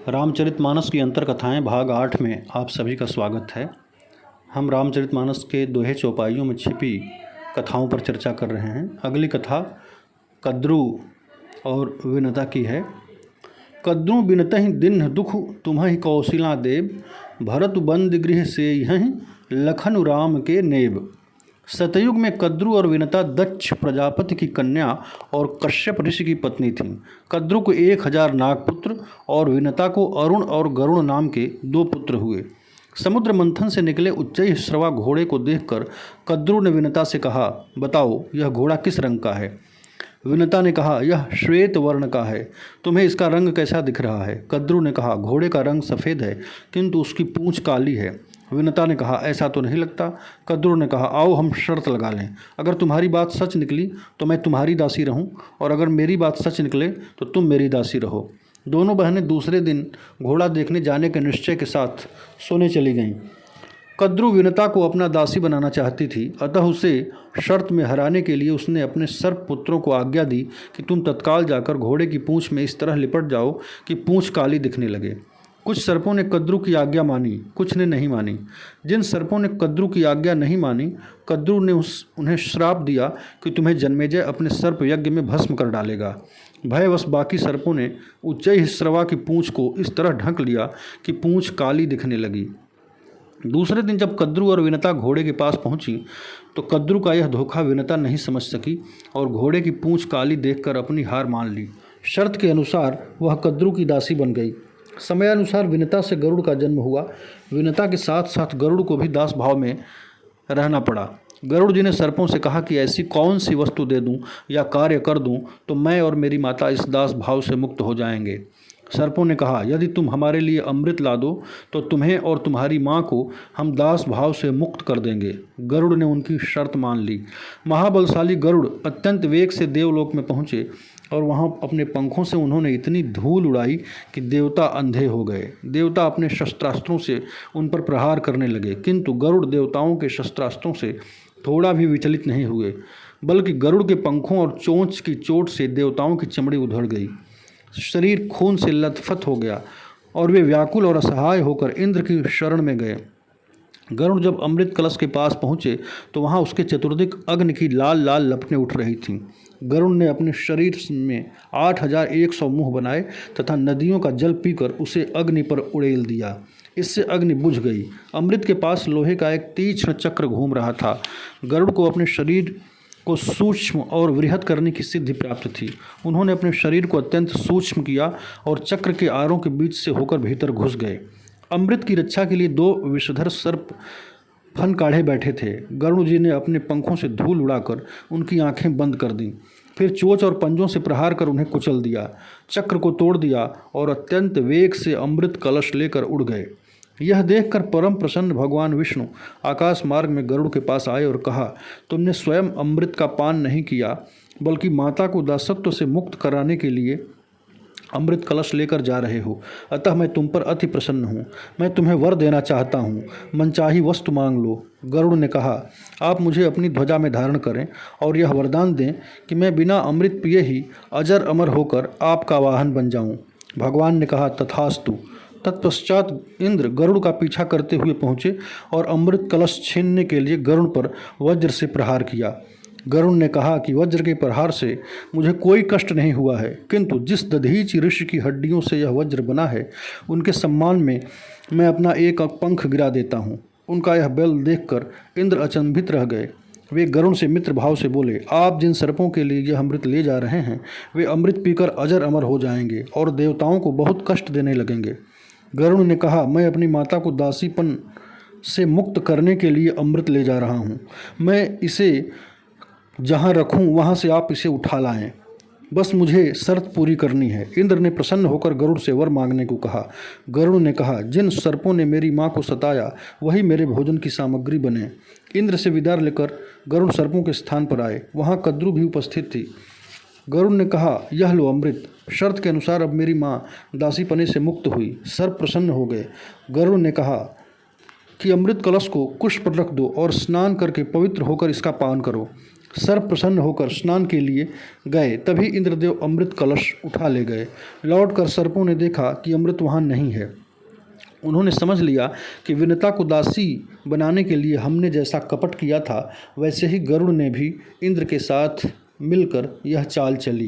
रामचरितमानस की अंतर कथाएँ भाग 8 में आप सभी का स्वागत है। हम रामचरितमानस के दोहे चौपाइयों में छिपी कथाओं पर चर्चा कर रहे हैं। अगली कथा कद्रू और विनता की है। कद्रू बिनतहि दीन्ह दुख तुम्हि कौशिला देव, भरत बंद गृह से यहीं लखन राम के नेब। सतयुग में कद्रू और विनता दक्ष प्रजापति की कन्या और कश्यप ऋषि की पत्नी थीं। कद्रू को 1000 नागपुत्र और विनता को अरुण और गरुण नाम के 2 पुत्र हुए। समुद्र मंथन से निकले उच्चैःश्रवा घोड़े को देखकर कद्रू ने विनता से कहा, बताओ यह घोड़ा किस रंग का है। विनता ने कहा, यह श्वेत वर्ण का है। तुम्हें इसका रंग कैसा दिख रहा है। कद्रू ने कहा, घोड़े का रंग सफ़ेद है किंतु उसकी पूंछ काली है। विनता ने कहा, ऐसा तो नहीं लगता। कद्रू ने कहा, आओ हम शर्त लगा लें। अगर तुम्हारी बात सच निकली तो मैं तुम्हारी दासी रहूं, और अगर मेरी बात सच निकले तो तुम मेरी दासी रहो। दोनों बहनें दूसरे दिन घोड़ा देखने जाने के निश्चय के साथ सोने चली गईं। कद्रू विनता को अपना दासी बनाना चाहती थी, अतः उसे शर्त में हराने के लिए उसने अपने सर्प पुत्रों को आज्ञा दी कि तुम तत्काल जाकर घोड़े की पूंछ में इस तरह लिपट जाओ कि पूंछ काली दिखने लगे। कुछ सर्पों ने कद्रू की आज्ञा मानी, कुछ ने नहीं मानी। जिन सर्पों ने कद्रू की आज्ञा नहीं मानी, कद्रू ने उन्हें श्राप दिया कि तुम्हें जन्मेजय अपने सर्प यज्ञ में भस्म कर डालेगा। भयवश बाकी सर्पों ने उच्चैःश्रवा की पूंछ को इस तरह ढक लिया कि पूंछ काली दिखने लगी। दूसरे दिन जब कद्रू और विनता घोड़े के पास पहुंची तो कद्रू का यह धोखा विनता नहीं समझ सकी और घोड़े की पूंछ काली देखकर अपनी हार मान ली। शर्त के अनुसार वह कद्रू की दासी बन गई। समयानुसार विनता से गरुड़ का जन्म हुआ। विनता के साथ साथ गरुड़ को भी दास भाव में रहना पड़ा। गरुड़ जी ने सर्पों से कहा कि ऐसी कौन सी वस्तु दे दूं या कार्य कर दूं तो मैं और मेरी माता इस दास भाव से मुक्त हो जाएंगे। सर्पों ने कहा, यदि तुम हमारे लिए अमृत ला दो तो तुम्हें और तुम्हारी माँ को हम दास भाव से मुक्त कर देंगे। गरुड़ ने उनकी शर्त मान ली। महाबलशाली गरुड़ अत्यंत वेग से देवलोक में पहुँचे और वहाँ अपने पंखों से उन्होंने इतनी धूल उड़ाई कि देवता अंधे हो गए। देवता अपने शस्त्रास्त्रों से उन पर प्रहार करने लगे, किंतु गरुड़ देवताओं के शस्त्रास्त्रों से थोड़ा भी विचलित नहीं हुए, बल्कि गरुड़ के पंखों और चोंच की चोट से देवताओं की चमड़ी उधड़ गई। शरीर खून से लथपथ हो गया और वे व्याकुल और असहाय होकर इंद्र की शरण में गए। गरुड़ जब अमृत कलश के पास पहुँचे तो वहाँ उसके चतुर्दिक अग्नि की लाल लाल लपटें उठ रही थीं। गरुड़ ने अपने शरीर में 8100 मुँह बनाए तथा नदियों का जल पीकर उसे अग्नि पर उड़ेल दिया। इससे अग्नि बुझ गई। अमृत के पास लोहे का एक तीक्ष्ण चक्र घूम रहा था। गरुड़ को अपने शरीर को सूक्ष्म और वृहत करने की सिद्धि प्राप्त थी। उन्होंने अपने शरीर को अत्यंत सूक्ष्म किया और चक्र के आरों के बीच से होकर भीतर घुस गए। अमृत की रक्षा के लिए 2 विषधर सर्प फन काढ़े बैठे थे। गरुड़ जी ने अपने पंखों से धूल उड़ाकर उनकी आंखें बंद कर दीं, फिर चोंच और पंजों से प्रहार कर उन्हें कुचल दिया, चक्र को तोड़ दिया और अत्यंत वेग से अमृत कलश लेकर उड़ गए। यह देखकर परम प्रसन्न भगवान विष्णु आकाश मार्ग में गरुड़ के पास आए और कहा, तुमने स्वयं अमृत का पान नहीं किया बल्कि माता को दासत्व से मुक्त कराने के लिए अमृत कलश लेकर जा रहे हो, अतः मैं तुम पर अति प्रसन्न हूँ। मैं तुम्हें वर देना चाहता हूँ, मनचाही वस्तु मांग लो। गरुड़ ने कहा, आप मुझे अपनी ध्वजा में धारण करें और यह वरदान दें कि मैं बिना अमृत पिए ही अजर अमर होकर आपका वाहन बन जाऊँ। भगवान ने कहा, तथास्तु। तत्पश्चात इंद्र गरुड़ का पीछा करते हुए पहुँचे और अमृत कलश छीनने के लिए गरुड़ पर वज्र से प्रहार किया। गरुड़ ने कहा कि वज्र के प्रहार से मुझे कोई कष्ट नहीं हुआ है, किंतु जिस दधीचि ऋषि की हड्डियों से यह वज्र बना है उनके सम्मान में मैं अपना एक पंख गिरा देता हूँ। उनका यह बल देखकर इंद्र अचंभित रह गए। वे गरुड़ से मित्र भाव से बोले, आप जिन सर्पों के लिए यह अमृत ले जा रहे हैं वे अमृत पीकर अजर अमर हो जाएंगे और देवताओं को बहुत कष्ट देने लगेंगे। गरुड़ ने कहा, मैं अपनी माता को दासीपन से मुक्त करने के लिए अमृत ले जा रहा हूँ। मैं इसे जहाँ रखूँ वहाँ से आप इसे उठा लाएं, बस मुझे शर्त पूरी करनी है। इंद्र ने प्रसन्न होकर गरुड़ से वर मांगने को कहा। गरुड़ ने कहा, जिन सर्पों ने मेरी माँ को सताया वही मेरे भोजन की सामग्री बने। इंद्र से विदा लेकर गरुड़ सर्पों के स्थान पर आए। वहाँ कद्रू भी उपस्थित थी। गरुड़ ने कहा, यह लो अमृत। शर्त के अनुसार अब मेरी माँ दासीपने से मुक्त हुई। सर्प प्रसन्न हो गए। गरुड़ ने कहा कि अमृत कलश को कुश पर रख दो और स्नान करके पवित्र होकर इसका पान करो। सर्प प्रसन्न होकर स्नान के लिए गए। तभी इंद्रदेव अमृत कलश उठा ले गए। लौटकर सर्पों ने देखा कि अमृत वहाँ नहीं है। उन्होंने समझ लिया कि विनता को दासी बनाने के लिए हमने जैसा कपट किया था, वैसे ही गरुड़ ने भी इंद्र के साथ मिलकर यह चाल चली।